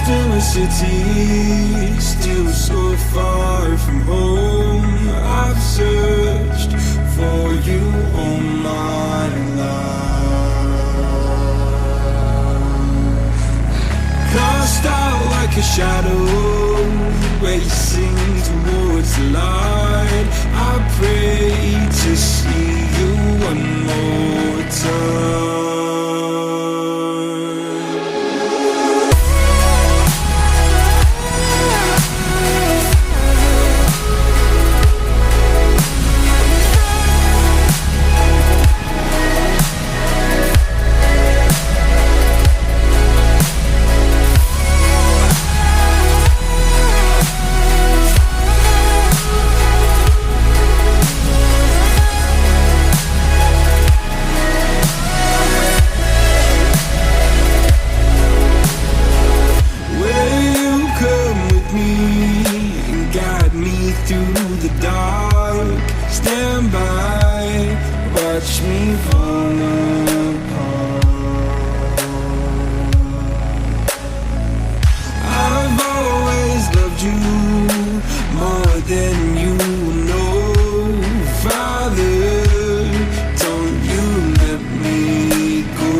Still a city, still so far from home. I've searched for you all my life. Cast out like a shadow, racing towards the light. I pray to see you one more time. Through the dark, stand by, watch me fall apart. I've always loved you more than you know. Father, don't you let me go.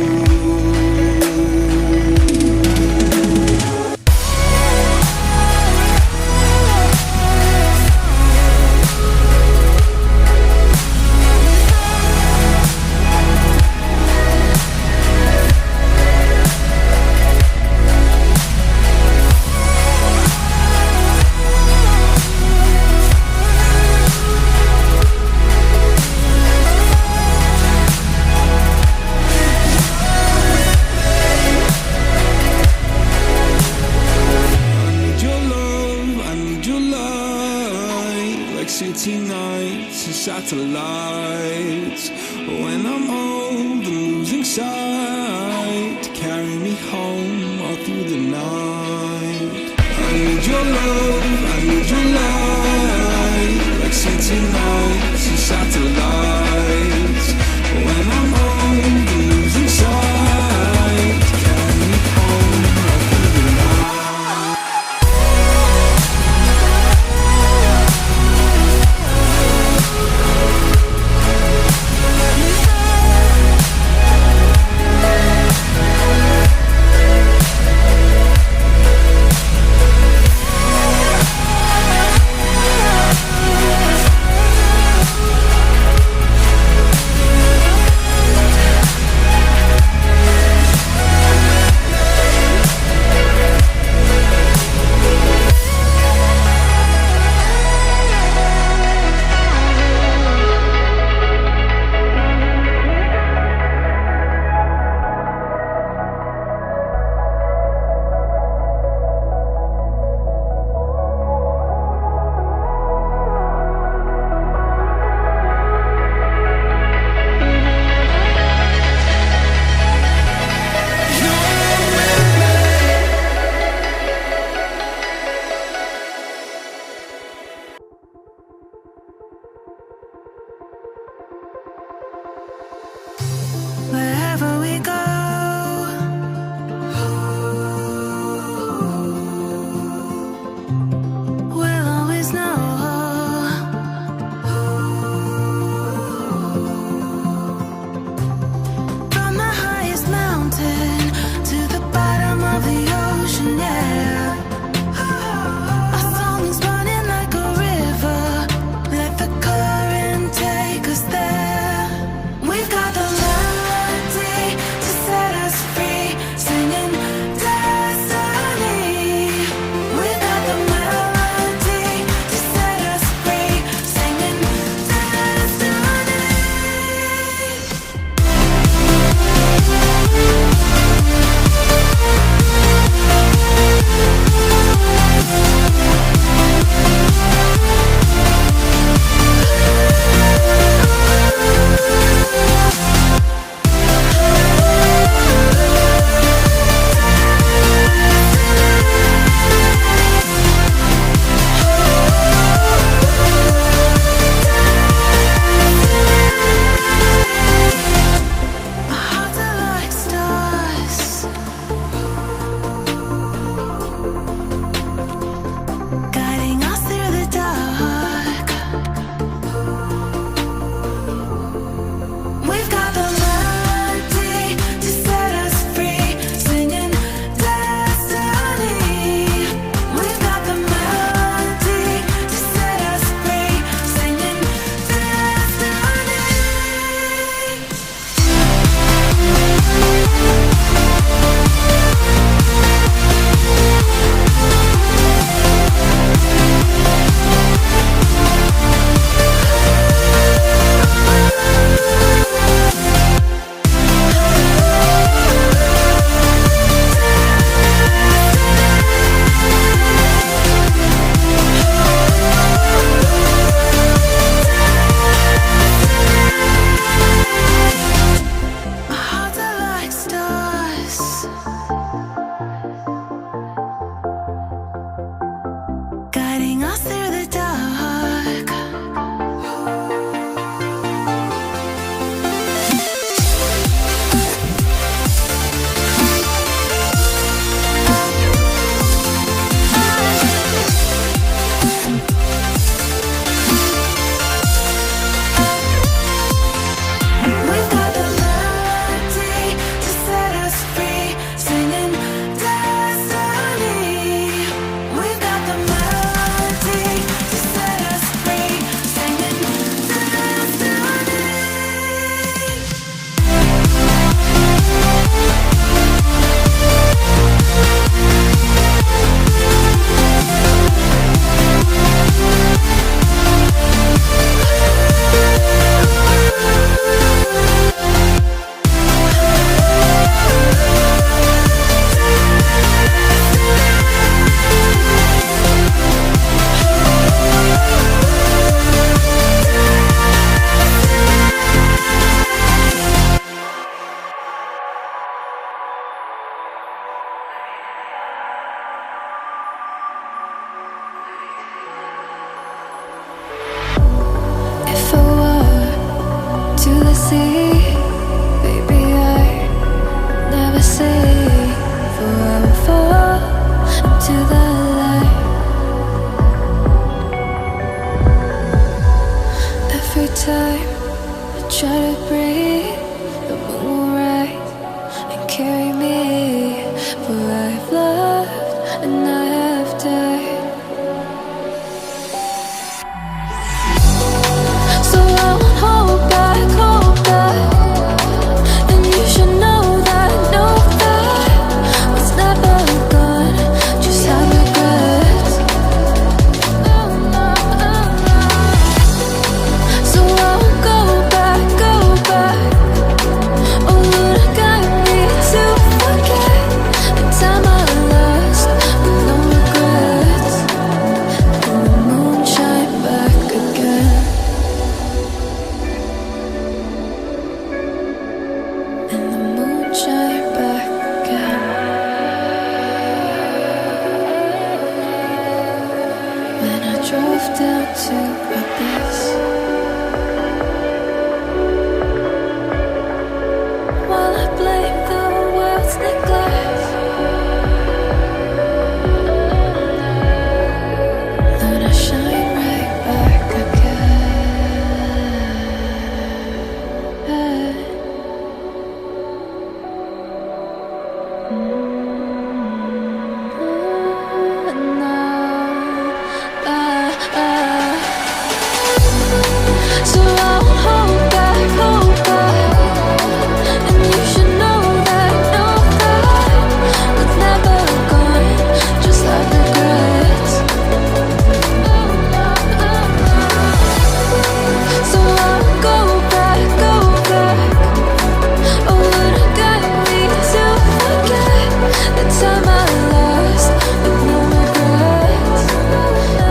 City nights and satellites. When I'm old and losing sight, carry me home all through the night. I need your love, I need your light. Like city nights and satellites. When I'm old and losing sight, carry me home all through the night. drove down to my base. While I blame the world's neglect, then I shine right back again. So I won't hold back, and you should know that was never gone, just like regrets. So I won't go back, oh, would it get me to forget the time I lost with no regrets? Let me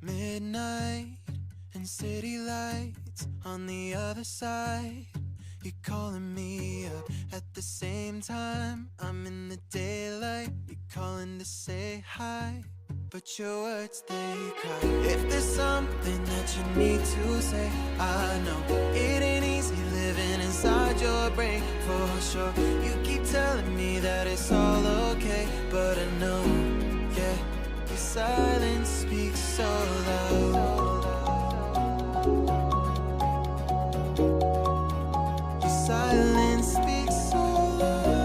midnight and city lights on the other side. You're calling me up at the same time. I'm in the daylight. You're calling to say hi, but your words, they cry. If there's something that you need to say, I know it ain't easy living inside your brain, for sure. You keep telling me that it's all okay, but I know, yeah, your silence speaks so loud. Your silence speaks so loud,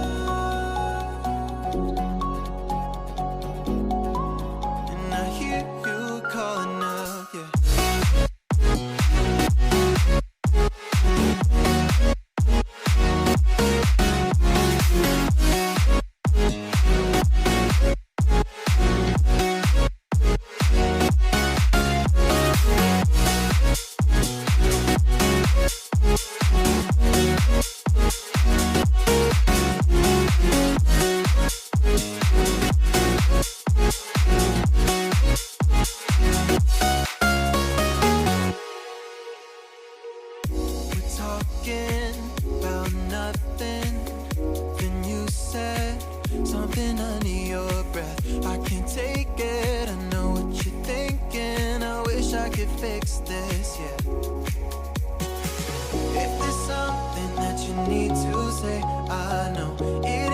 and I hear you calling out, yeah. Talking about nothing, then you said something under your breath. I can't take it, I know what you're thinking. I wish I could fix this, yeah. If there's something that you need to say, I know it